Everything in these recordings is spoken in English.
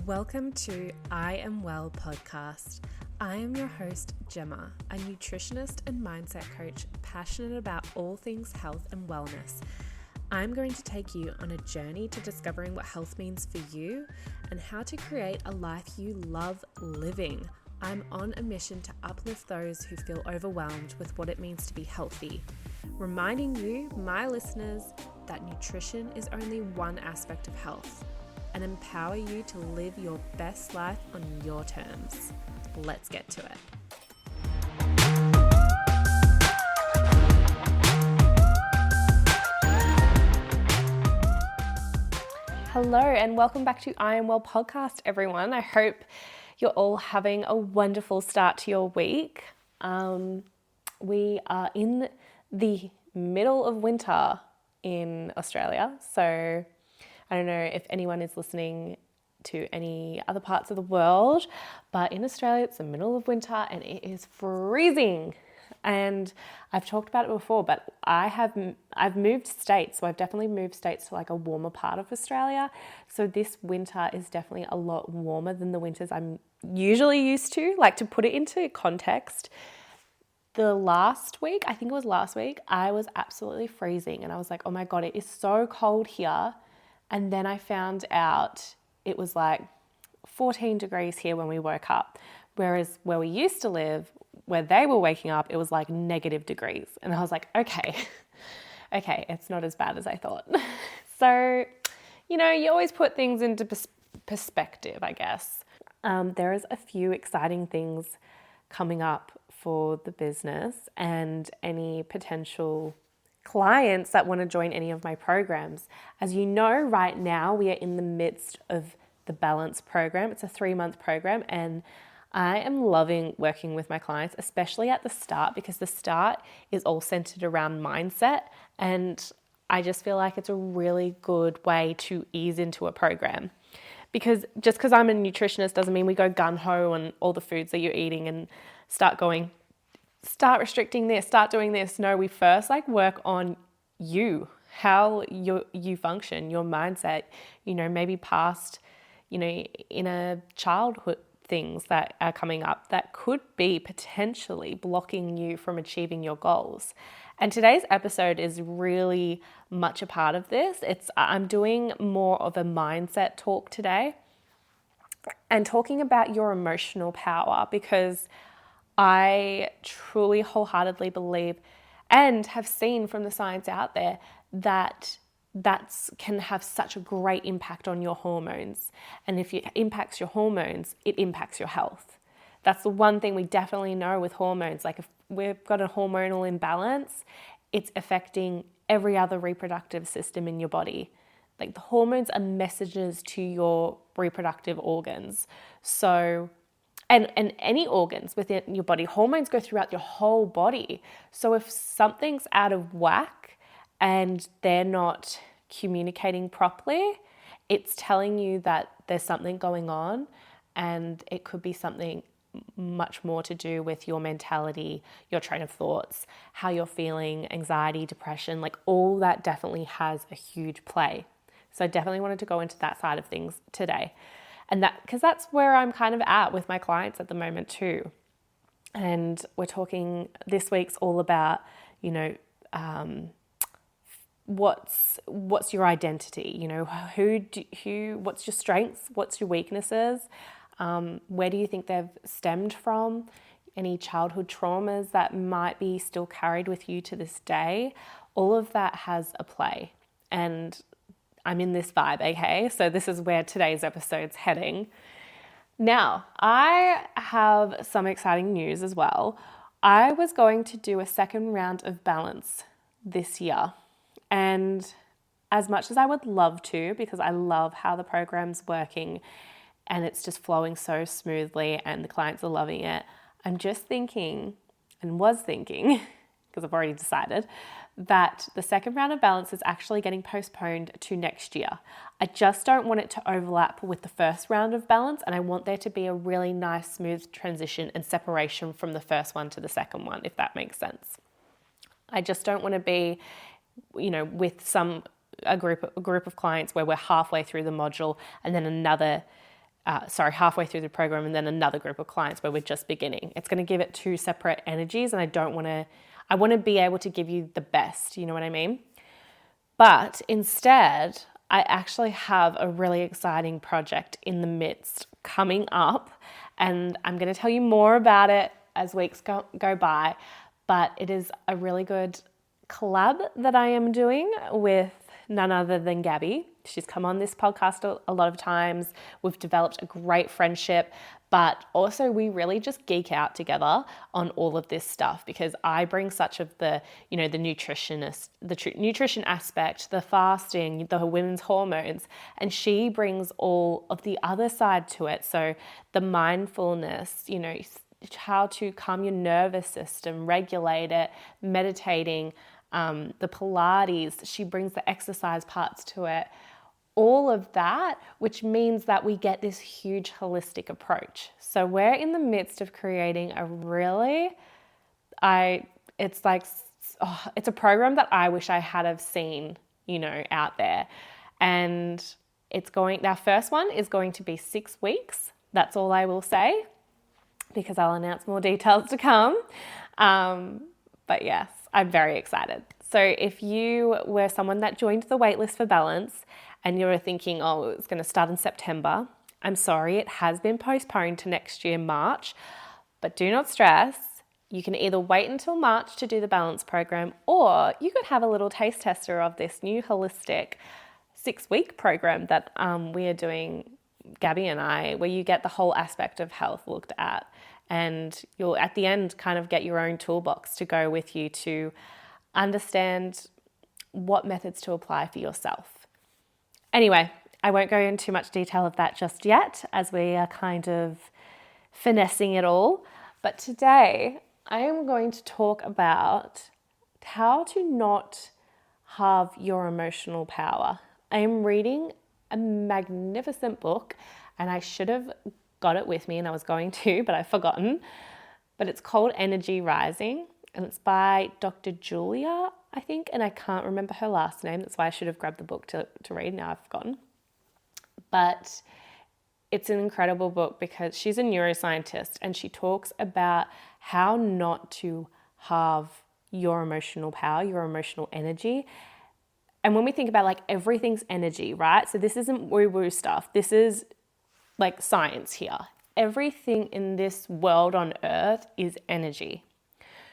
Welcome to I Am Well podcast. I am your host, Gemma, a nutritionist and mindset coach passionate about all things health and wellness. I'm going to take you on a journey to discovering what health means for you and how to create a life you love living. I'm on a mission to uplift those who feel overwhelmed with what it means to be healthy, reminding you, my listeners, that nutrition is only one aspect of health, and empower you to live your best life on your terms. Let's get to it. Hello and welcome back to I Am Well podcast, everyone. I hope you're all having a wonderful start to your week. We are in the middle of winter in Australia, so I don't know if anyone is listening to any other parts of the world, but in Australia, it's the middle of winter and it is freezing. And I've talked about it before, but I've moved states. So I've definitely moved states to like a warmer part of Australia. So this winter is definitely a lot warmer than the winters I'm usually used to. Like, to put it into context, the last week, I think it was last week, I was absolutely freezing and I was like, oh my God, it is so cold here. And then I found out it was like 14 degrees here when we woke up. Whereas where we used to live, where they were waking up, it was like negative degrees. And I was like, okay, it's not as bad as I thought. So, you always put things into perspective, I guess. There is a few exciting things coming up for the business and any potential clients that want to join any of my programs. As you know, right now we are in the midst of the Balance program. It's a 3-month program and I am loving working with my clients, especially at the start, because the start is all centered around mindset, and I just feel like it's a really good way to ease into a program. Because just because I'm a nutritionist doesn't mean we go gun-ho on all the foods that you're eating and start restricting this, start doing this. No, we first work on you, how you function, your mindset, maybe past, inner childhood things that are coming up that could be potentially blocking you from achieving your goals. And today's episode is really much a part of this. I'm doing more of a mindset talk today and talking about your emotional power, because I truly wholeheartedly believe and have seen from the science out there that can have such a great impact on your hormones. And if it impacts your hormones, it impacts your health. That's the one thing we definitely know with hormones. Like, if we've got a hormonal imbalance, it's affecting every other reproductive system in your body. Like, the hormones are messages to your reproductive organs. So And any organs within your body, hormones go throughout your whole body. So if something's out of whack and they're not communicating properly, it's telling you that there's something going on, and it could be something much more to do with your mentality, your train of thoughts, how you're feeling, anxiety, depression, all that definitely has a huge play. So I definitely wanted to go into that side of things today. And because that's where I'm kind of at with my clients at the moment too. And we're talking, this week's all about, what's your identity? What's your strengths? What's your weaknesses? Where do you think they've stemmed from? Any childhood traumas that might be still carried with you to this day? All of that has a play. And I'm in this vibe, okay? So this is where today's episode's heading. Now, I have some exciting news as well. I was going to do a second round of Balance this year. And as much as I would love to, because I love how the program's working and it's just flowing so smoothly and the clients are loving it, I'm just thinking, because I've already decided, that the second round of Balance is actually getting postponed to next year. I just don't want it to overlap with the first round of Balance, and I want there to be a really nice, smooth transition and separation from the first one to the second one, if that makes sense. I just don't want to be, with a group of clients where we're halfway through the module and then another halfway through the program, and then another group of clients where we're just beginning. It's going to give it two separate energies, and I want to be able to give you the best, you know what I mean? But instead, I actually have a really exciting project in the midst coming up, and I'm going to tell you more about it as weeks go by, but it is a really good collab that I am doing with none other than Gabby. She's come on this podcast a lot of times. We've developed a great friendship, but also we really just geek out together on all of this stuff because I bring such of the, the nutrition aspect, the fasting, the women's hormones, and she brings all of the other side to it. So the mindfulness, how to calm your nervous system, regulate it, meditating, the Pilates, she brings the exercise parts to it, all of that, which means that we get this huge holistic approach. So we're in the midst of creating it's a program that I wish I had have seen, out there. And our first one is going to be 6 weeks. That's all I will say, because I'll announce more details to come. But yes, I'm very excited. So if you were someone that joined the waitlist for balance and you're thinking, oh, it's going to start in September, I'm sorry, it has been postponed to next year, March, but do not stress. You can either wait until March to do the balance program, or you could have a little taste tester of this new holistic 6-week program that we are doing, Gabby and I, where you get the whole aspect of health looked at. And you'll, at the end, kind of get your own toolbox to go with you to understand what methods to apply for yourself. Anyway, I won't go into too much detail of that just yet, as we are kind of finessing it all. But today, I am going to talk about how to not halve your emotional power. I am reading a magnificent book, and I should have got it with me, and I was going to, but I've forgotten. But it's called Energy Rising, and it's by Dr. Julia, I think, and I can't remember her last name. That's why I should have grabbed the book to read. Now I've forgotten. But it's an incredible book because she's a neuroscientist, and she talks about how not to halve your emotional power, your emotional energy. And when we think about everything's energy, right? So this isn't woo-woo stuff. This is science here. Everything in this world on earth is energy.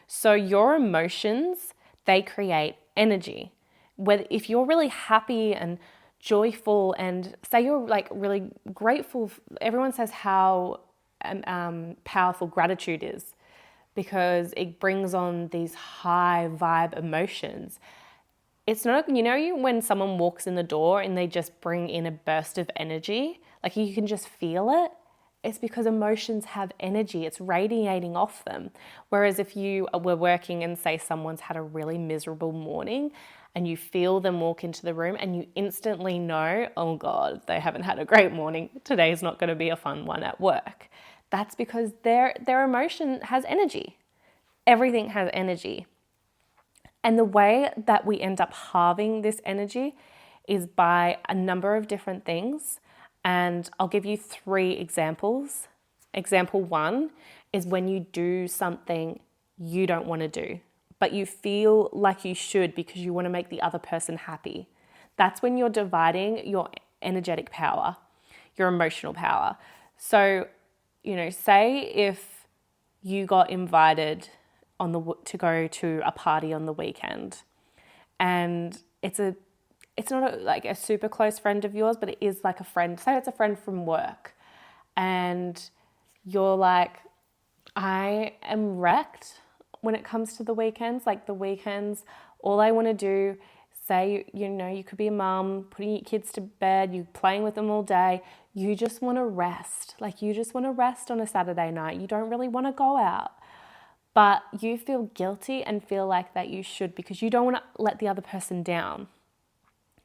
So your emotions, they create energy. If you're really happy and joyful, and say you're really grateful, everyone says how powerful gratitude is because it brings on these high vibe emotions. It's not, when someone walks in the door and they just bring in a burst of energy, you can just feel it. It's because emotions have energy. It's radiating off them. Whereas if you were working and say someone's had a really miserable morning and you feel them walk into the room and you instantly know, oh God, they haven't had a great morning. Today's not going to be a fun one at work. That's because their emotion has energy. Everything has energy. And the way that we end up halving this energy is by a number of different things. And I'll give you 3 examples. Example 1 is when you do something you don't want to do, but you feel like you should because you want to make the other person happy. That's when you're dividing your energetic power, your emotional power. So, say if you got invited to go to a party on the weekend, and it's not a super close friend of yours, but it is a friend. Say it's a friend from work, and you're like, I am wrecked when it comes to the weekends. The weekends, all I want to do, say, you could be a mum, putting your kids to bed, you playing with them all day. You just want to rest. You just want to rest on a Saturday night. You don't really want to go out. But you feel guilty and feel like that you should because you don't want to let the other person down.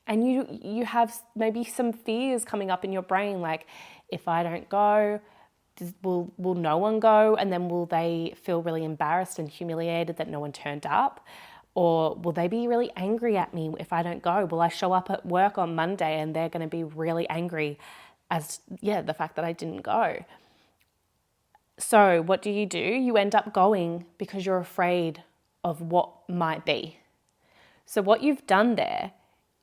And you have maybe some fears coming up in your brain, if I don't go, will no one go? And then will they feel really embarrassed and humiliated that no one turned up? Or will they be really angry at me if I don't go? Will I show up at work on Monday and they're going to be really angry as, the fact that I didn't go. So what do? You end up going because you're afraid of what might be. So what you've done there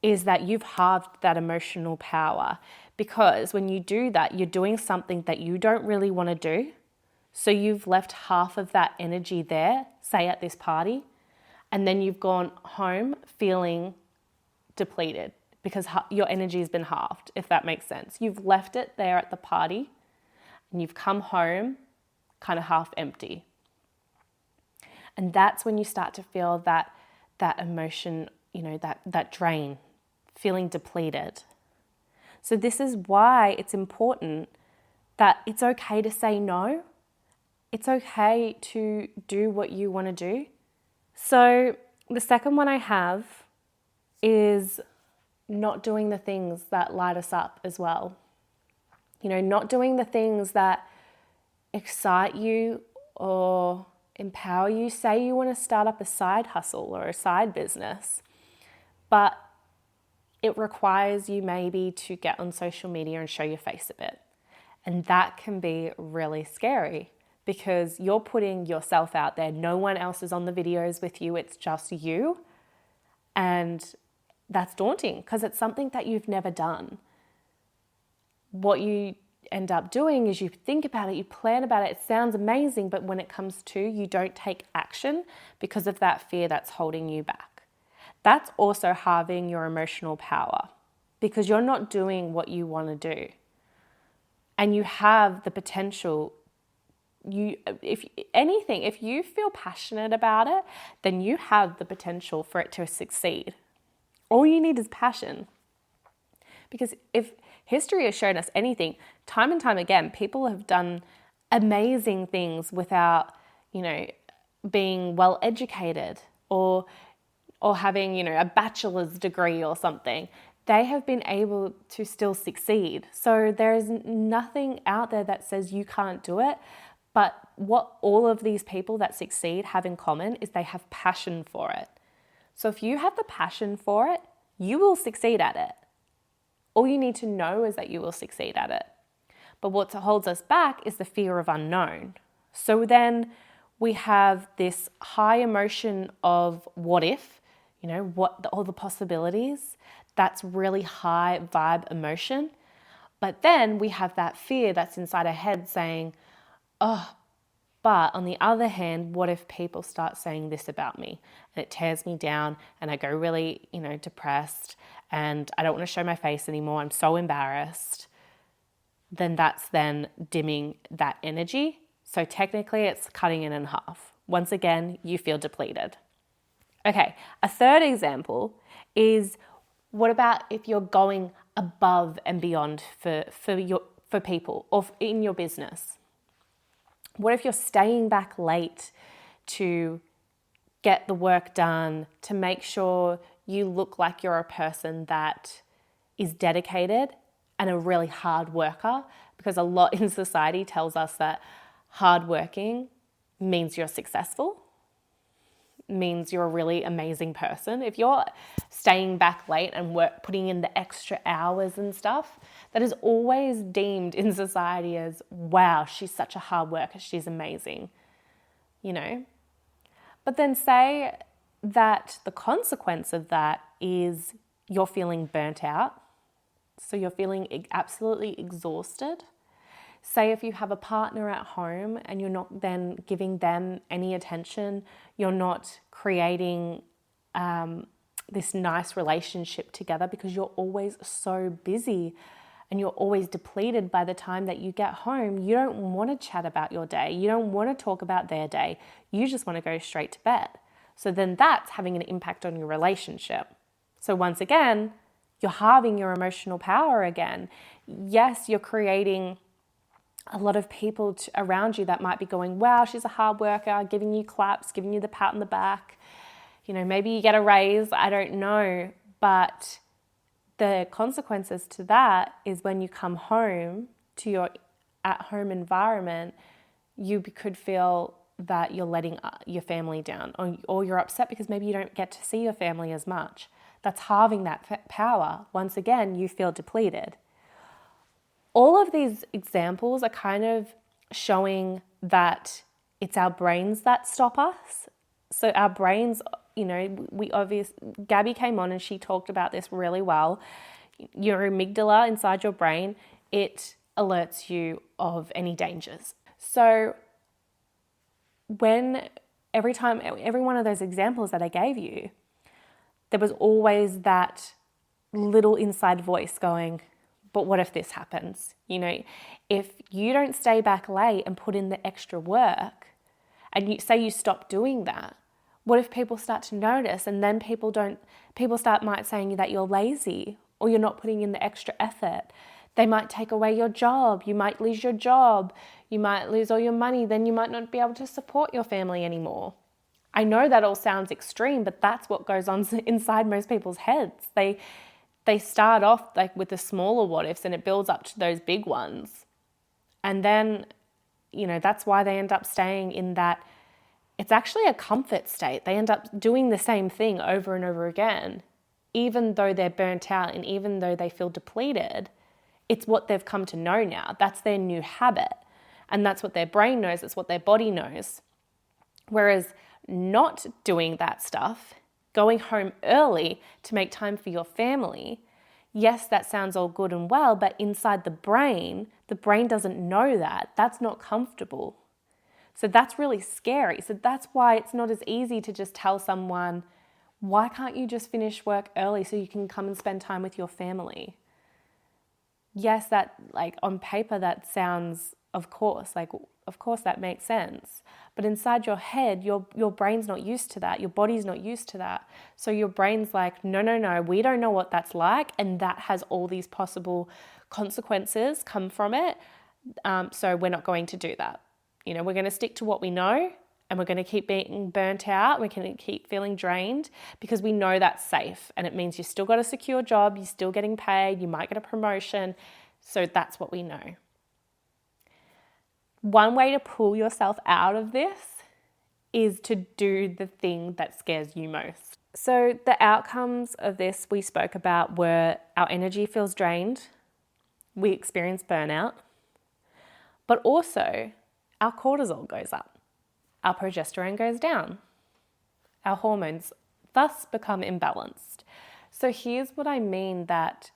is that you've halved that emotional power, because when you do that, you're doing something that you don't really want to do. So you've left half of that energy there, say at this party, and then you've gone home feeling depleted because your energy has been halved, if that makes sense. You've left it there at the party and you've come home kind of half empty. And that's when you start to feel that emotion, that drain, feeling depleted. So this is why it's important that it's okay to say no. It's okay to do what you want to do. So the second one I have is not doing the things that light us up as well. Not doing the things that excite you or empower you. Say you want to start up a side hustle or a side business, but it requires you maybe to get on social media and show your face a bit. And that can be really scary because you're putting yourself out there. No one else is on the videos with you. It's just you. And that's daunting because it's something that you've never done. What you end up doing is you think about it, you plan about it, it sounds amazing, but when it comes to, you don't take action because of that fear that's holding you back. That's also halving your emotional power because you're not doing what you want to do. And you have the potential, if you feel passionate about it, then you have the potential for it to succeed. All you need is passion. Because if history has shown us anything, time and time again, people have done amazing things without, being well educated or having, a bachelor's degree or something. They have been able to still succeed. So there's nothing out there that says you can't do it. But what all of these people that succeed have in common is they have passion for it. So if you have the passion for it, you will succeed at it. All you need to know is that you will succeed at it. But what holds us back is the fear of unknown. So then we have this high emotion of what if, all the possibilities. That's really high vibe emotion. But then we have that fear that's inside our head saying, but on the other hand, what if people start saying this about me and it tears me down and I go really, depressed and I don't want to show my face anymore. I'm so embarrassed. Then that's dimming that energy. So technically it's cutting it in half. Once again, you feel depleted. Okay, a third example is, what about if you're going above and beyond for people or in your business? What if you're staying back late to get the work done, to make sure you look like you're a person that is dedicated and a really hard worker? Because a lot in society tells us that hardworking means you're successful, means you're a really amazing person. If you're staying back late and putting in the extra hours and stuff, that is always deemed in society as, wow, she's such a hard worker, she's amazing, But then say that the consequence of that is you're feeling burnt out. So you're feeling absolutely exhausted. Say if you have a partner at home and you're not then giving them any attention, you're not creating this nice relationship together because you're always so busy and you're always depleted by the time that you get home. You don't want to chat about your day. You don't want to talk about their day. You just want to go straight to bed. So then that's having an impact on your relationship. So once again, you're halving your emotional power again. Yes, you're creating a lot of people around you that might be going, wow, she's a hard worker, giving you claps, giving you the pat on the back. Maybe you get a raise, I don't know. But the consequences to that is when you come home to your at-home environment, you could feel that you're letting your family down, or you're upset because maybe you don't get to see your family as much. That's halving that power. Once again, you feel depleted. all of these examples are kind of showing that it's our brains that stop us. So our brains, Gabby came on and she talked about this really well. Your amygdala inside your brain, it alerts you of any dangers. So every one of those examples that I gave you, there was always that little inside voice going, but what if this happens? If you don't stay back late and put in the extra work, and you say you stop doing that, what if people start to notice, and then people might saying that you're lazy or you're not putting in the extra effort. They might take away your job. You might lose your job. You might lose all your money. Then you might not be able to support your family anymore. I know that all sounds extreme, but that's what goes on inside most people's heads. They start off like with the smaller what ifs and it builds up to those big ones. And then, that's why they end up staying in that. It's actually a comfort state. They end up doing the same thing over and over again, even though they're burnt out and even though they feel depleted. It's what they've come to know now. That's their new habit. And that's what their brain knows. It's what their body knows. Whereas not doing that stuff, going home early to make time for your family, yes, that sounds all good and well, but inside the brain doesn't know that. That's not comfortable. So that's really scary. So that's why it's not as easy to just tell someone, why can't you just finish work early so you can come and spend time with your family? Yes, that on paper that sounds, of course that makes sense. But inside your head, your brain's not used to that. Your body's not used to that. So your brain's like, no, we don't know what that's like. And that has all these possible consequences come from it. So we're not going to do that. We're going to stick to what we know, and we're going to keep being burnt out. We're going to keep feeling drained because we know that's safe. And it means you still got a secure job. You're still getting paid. You might get a promotion. So that's what we know. One way to pull yourself out of this is to do the thing that scares you most. So the outcomes of this we spoke about were our energy feels drained. We experience burnout. But also our cortisol goes up. Our progesterone goes down. Our hormones thus become imbalanced. So here's what I mean that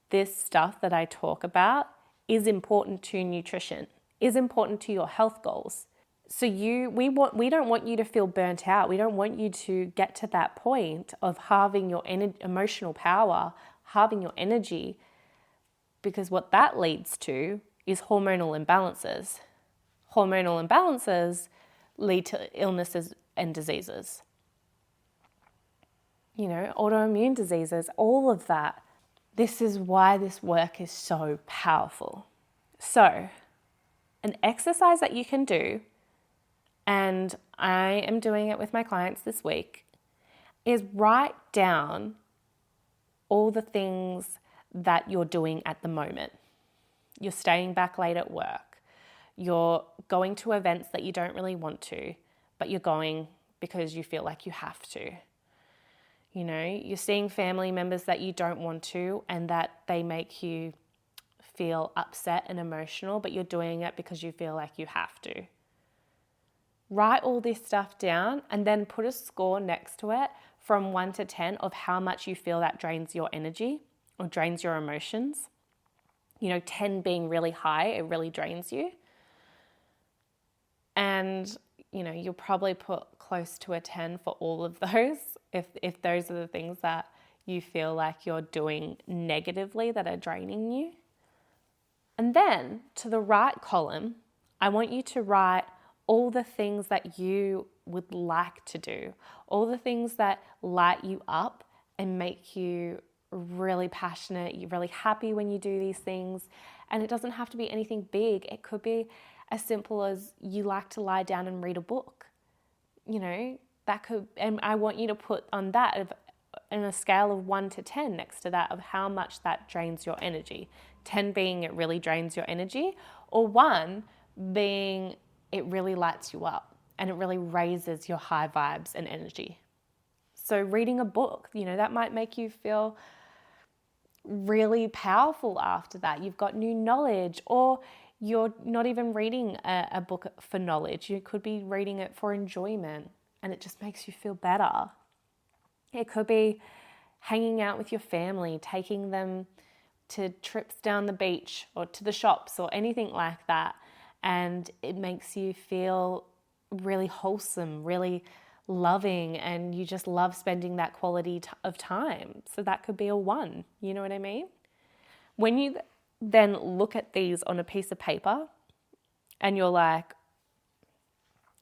this stuff that I talk about is important to nutrition, is important to your health goals. So we don't want you to feel burnt out. We don't want you to get to that point of halving your emotional power, halving your energy, because what that leads to is hormonal imbalances. Hormonal imbalances lead to illnesses and diseases. Autoimmune diseases, all of that. This is why this work is so powerful. So, an exercise that you can do, and I am doing it with my clients this week, is write down all the things that you're doing at the moment. You're staying back late at work. You're going to events that you don't really want to, but you're going because you feel like you have to. You're seeing family members that you don't want to and that they make you feel upset and emotional, but you're doing it because you feel like you have to. Write all this stuff down and then put a score next to it from 1 to 10 of how much you feel that drains your energy or drains your emotions. 10 being really high, it really drains you. And, you'll probably put close to a 10 for all of those if those are the things that you feel like you're doing negatively that are draining you. And then to the right column, I want you to write all the things that you would like to do, all the things that light you up and make you really passionate, you're really happy when you do these things. And it doesn't have to be anything big. It could be as simple as you like to lie down and read a book. And I want you to put on that in a scale of 1 to 10 next to that of how much that drains your energy. 10 being it really drains your energy, or 1 being it really lights you up and it really raises your high vibes and energy. So reading a book, that might make you feel really powerful after that. You've got new knowledge, or you're not even reading a book for knowledge. You could be reading it for enjoyment, and it just makes you feel better. It could be hanging out with your family, taking them to trips down the beach or to the shops or anything like that. And it makes you feel really wholesome, really loving, and you just love spending that quality of time. So that could be a 1, you know what I mean? When you then look at these on a piece of paper and you're like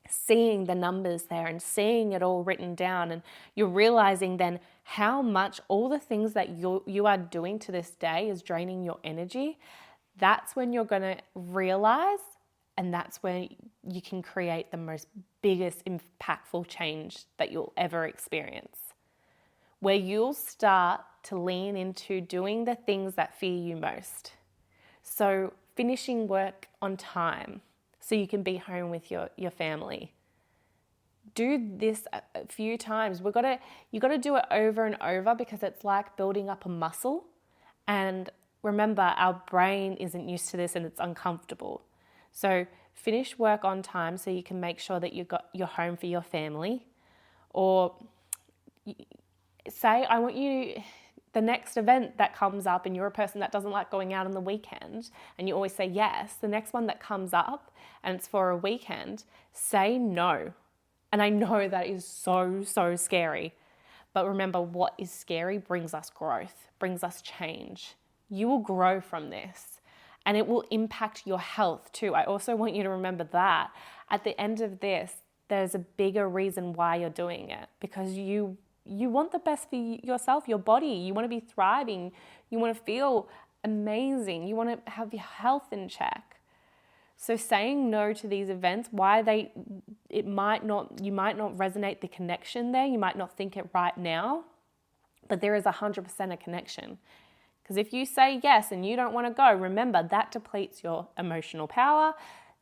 seeing the numbers there and seeing it all written down, and you're realizing then how much all the things that you are doing to this day is draining your energy, that's when you're going to realize, and that's where you can create the most biggest impactful change that you'll ever experience, where you'll start to lean into doing the things that fear you most. So finishing work on time so you can be home with your family. Do this a few times. You got to do it over and over, because it's like building up a muscle. And remember, our brain isn't used to this and it's uncomfortable. So finish work on time so you can make sure that you're home for your family. Or say, I want you, the next event that comes up, and you're a person that doesn't like going out on the weekend and you always say yes, the next one that comes up and it's for a weekend, say no. And I know that is so scary. But remember, what is scary brings us growth, brings us change. You will grow from this, and it will impact your health too. I also want you to remember that at the end of this, there's a bigger reason why you're doing it, because you want the best for yourself, your body. You want to be thriving. You want to feel amazing. You want to have your health in check. So saying no to these events, you might not resonate the connection there. You might not think it right now, but there is 100% a connection. Because if you say yes and you don't want to go, remember that depletes your emotional power,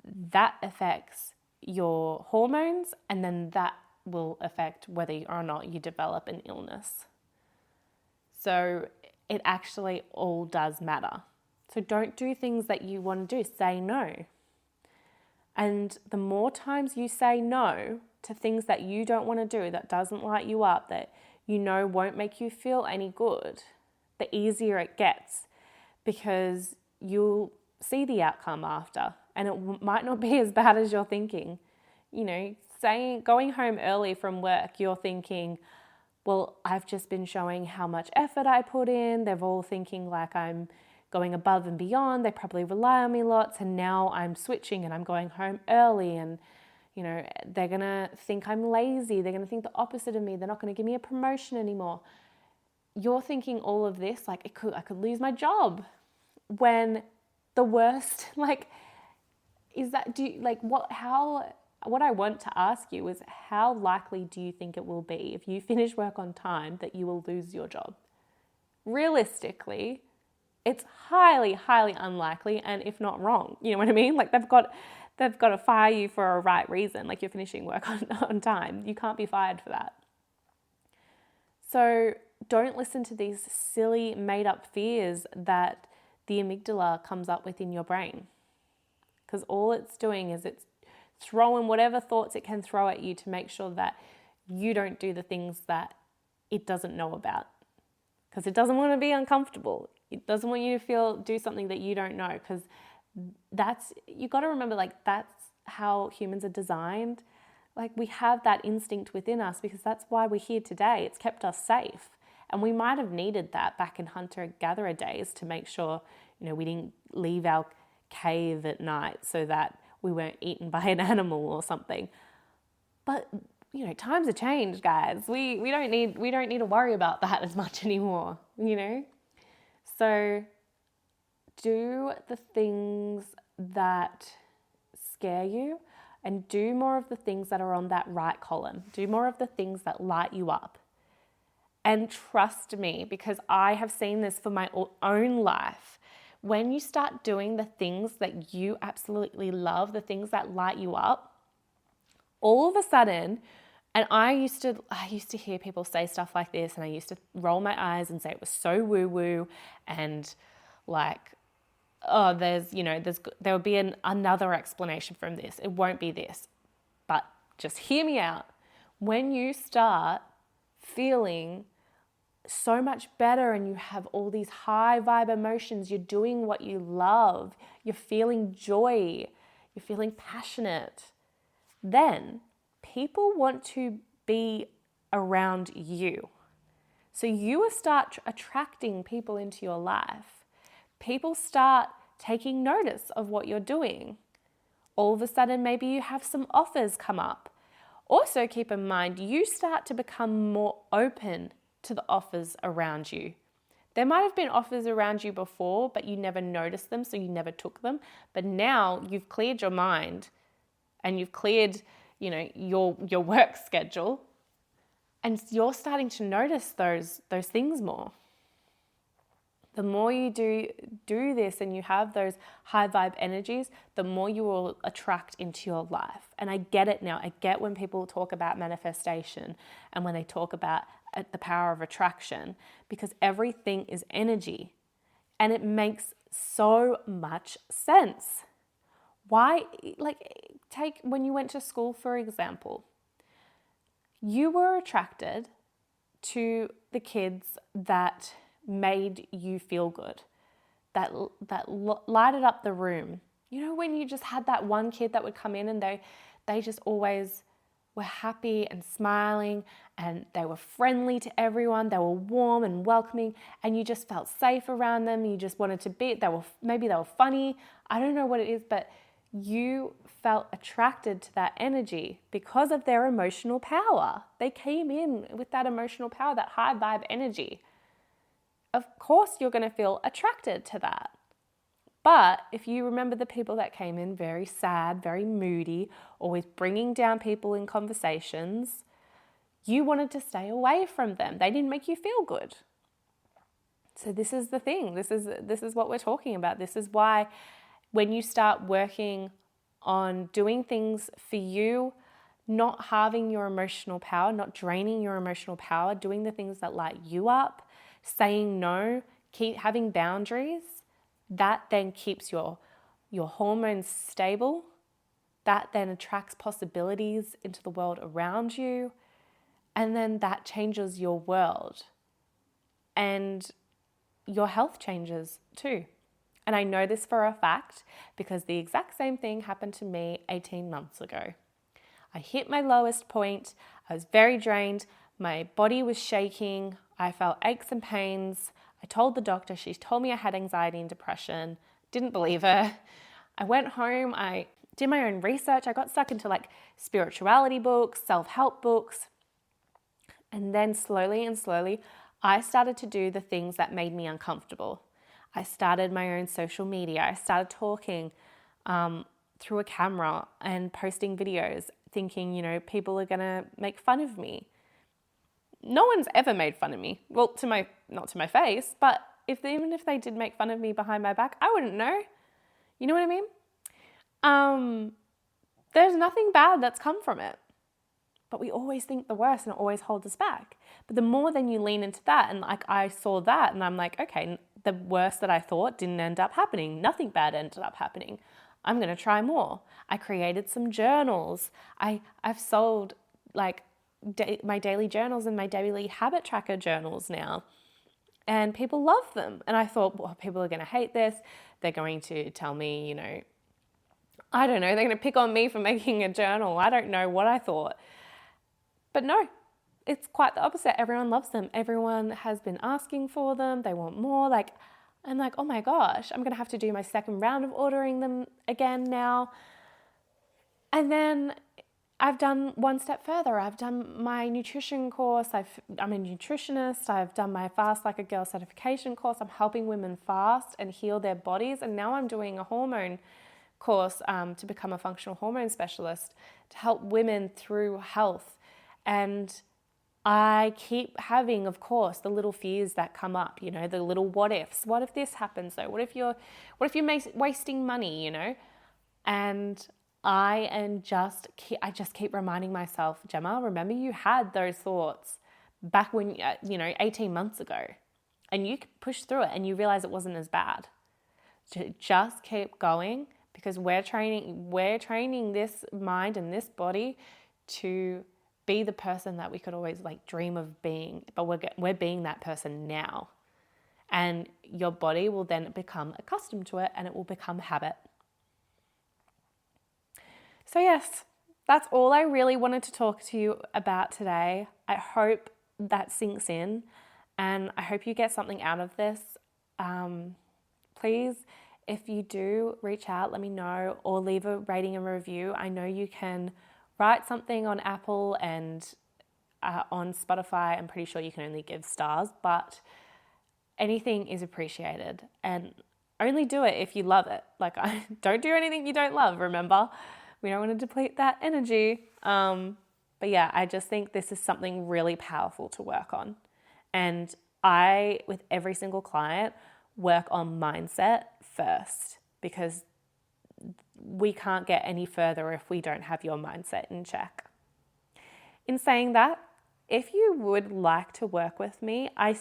that affects your hormones, and then that will affect whether or not you develop an illness. So it actually all does matter. So don't do things that you want to do. Say no. And the more times you say no to things that you don't want to do, that doesn't light you up, that you know won't make you feel any good, the easier it gets, because you'll see the outcome after, and it might not be as bad as you're thinking. You know, going home early from work, you're thinking, well, I've just been showing how much effort I put in. They're all thinking like I'm going above and beyond. They probably rely on me lots, and now I'm switching and I'm going home early, and you know, they're going to think I'm lazy. They're going to think the opposite of me. They're not going to give me a promotion anymore. You're thinking all of this like I could lose my job, when the worst, what I want to ask you is, how likely do you think it will be if you finish work on time that you will lose your job? Realistically, it's highly, highly unlikely, and if not wrong. You know what I mean? Like they've got to fire you for a right reason. Like you're finishing work on time. You can't be fired for that. So don't listen to these silly made up fears that the amygdala comes up with in your brain. Because all it's doing is it's throwing whatever thoughts it can throw at you to make sure that you don't do the things that it doesn't know about. Because it doesn't want to be uncomfortable. It doesn't want you to do something that you don't know, because you got to remember, like, that's how humans are designed. Like, we have that instinct within us because that's why we're here today. It's kept us safe. And we might have needed that back in hunter-gatherer days to make sure, we didn't leave our cave at night so that we weren't eaten by an animal or something. But times have changed, guys. We don't need to worry about that as much anymore, So do the things that scare you and do more of the things that are on that right column. Do more of the things that light you up. And trust me, because I have seen this for my own life. When you start doing the things that you absolutely love, the things that light you up, all of a sudden, And I used to hear people say stuff like this, and I used to roll my eyes and say it was so woo-woo, and like, oh, there will be another explanation from this. It won't be this. But just hear me out. When you start feeling so much better and you have all these high vibe emotions, you're doing what you love, you're feeling joy, you're feeling passionate, then people want to be around you. So you will start attracting people into your life. People start taking notice of what you're doing. All of a sudden, maybe you have some offers come up. Also, keep in mind, you start to become more open to the offers around you. There might have been offers around you before, but you never noticed them, so you never took them. But now you've cleared your mind and you've cleared, your work schedule, and you're starting to notice those things more. The more you do this and you have those high vibe energies, the more you will attract into your life. And I get it now. I get when people talk about manifestation and when they talk about the power of attraction, because everything is energy and it makes so much sense. Why, take when you went to school, for example, you were attracted to the kids that made you feel good, that lighted up the room. When you just had that one kid that would come in and they just always were happy and smiling, and they were friendly to everyone, they were warm and welcoming, and you just felt safe around them. You just wanted to be, maybe they were funny, I don't know what it is, but you felt attracted to that energy because of their emotional power. They came in with that emotional power, that high vibe energy. Of course you're going to feel attracted to that. But if you remember the people that came in very sad, very moody, always bringing down people in conversations, you wanted to stay away from them. They didn't make you feel good. So this is the thing. This is what we're talking about. This is why when you start working on doing things for you, not halving your emotional power, not draining your emotional power, doing the things that light you up, saying no, keep having boundaries, that then keeps your hormones stable. That then attracts possibilities into the world around you. And then that changes your world. And your health changes too. And I know this for a fact because the exact same thing happened to me 18 months ago. I hit my lowest point. I was very drained. My body was shaking. I felt aches and pains. I told the doctor. She told me I had anxiety and depression. Didn't believe her. I went home. I did my own research. I got stuck into spirituality books, self-help books. And then slowly and slowly, I started to do the things that made me uncomfortable. I started my own social media. I started talking through a camera and posting videos, thinking, people are going to make fun of me. No one's ever made fun of me. Well, not to my face, but even if they did make fun of me behind my back, I wouldn't know. You know what I mean? There's nothing bad that's come from it. But we always think the worst and it always holds us back. But the more then you lean into that, and I saw that and I'm like, okay, the worst that I thought didn't end up happening. Nothing bad ended up happening. I'm going to try more. I created some journals. I've sold my daily journals and my daily habit tracker journals now. And people love them. And I thought, well, people are going to hate this. They're going to tell me, I don't know, they're going to pick on me for making a journal. I don't know what I thought. But no, it's quite the opposite. Everyone loves them. Everyone has been asking for them. They want more. I'm like, oh my gosh, I'm going to have to do my second round of ordering them again now. And then I've done one step further. I've done my nutrition course. I'm a nutritionist. I've done my Fast Like a Girl certification course. I'm helping women fast and heal their bodies. And now I'm doing a hormone course to become a functional hormone specialist to help women through health. And I keep having, of course, the little fears that come up, the little what ifs. What if this happens though? What if you're wasting money, And I just keep reminding myself, Gemma, remember you had those thoughts back when, 18 months ago, and you pushed through it and you realize it wasn't as bad. Just keep going, because we're training this mind and this body to be the person that we could always like dream of being, but we're being that person now. And your body will then become accustomed to it and it will become habit. So yes, that's all I really wanted to talk to you about today. I hope that sinks in and I hope you get something out of this. Please, if you do, reach out, let me know, or leave a rating and review. I know you can write something on Apple and on Spotify. I'm pretty sure you can only give stars, but anything is appreciated, and only do it if you love it. Like, don't do anything you don't love, remember? We don't want to deplete that energy. But yeah, I just think this is something really powerful to work on. And I, with every single client, work on mindset first, because we can't get any further if we don't have your mindset in check. In saying that, if you would like to work with me, I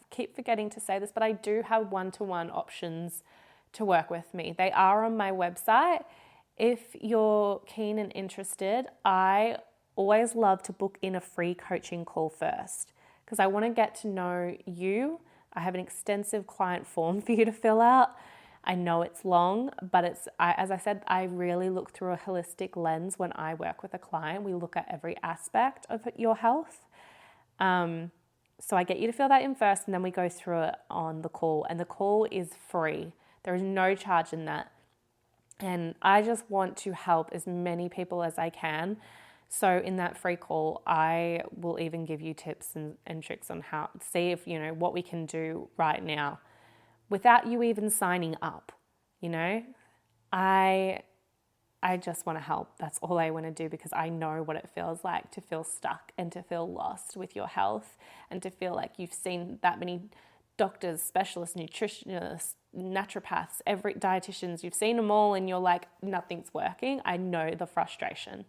keep forgetting to say this, but I do have one-to-one options to work with me. They are on my website. If you're keen and interested, I always love to book in a free coaching call first, because I want to get to know you. I have an extensive client form for you to fill out. I know it's long, but as I said, I really look through a holistic lens when I work with a client. We look at every aspect of your health. So I get you to fill that in first, and then we go through it on the call. And the call is free. There is no charge in that. And I just want to help as many people as I can. So in that free call, I will even give you tips and tricks on how to see if, what we can do right now without you even signing up. I just want to help. That's all I want to do, because I know what it feels like to feel stuck and to feel lost with your health, and to feel like you've seen that many doctors, specialists, nutritionists, naturopaths, every dietitians, you've seen them all and you're like, nothing's working. I know the frustration.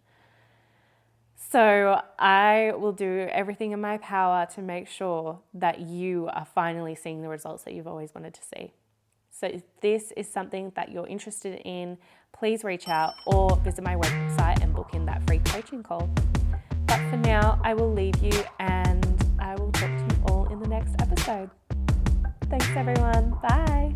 So I will do everything in my power to make sure that you are finally seeing the results that you've always wanted to see. So if this is something that you're interested in, please reach out or visit my website and book in that free coaching call. But for now, I will leave you and I will talk to you all in the next episode. Thanks everyone. Bye.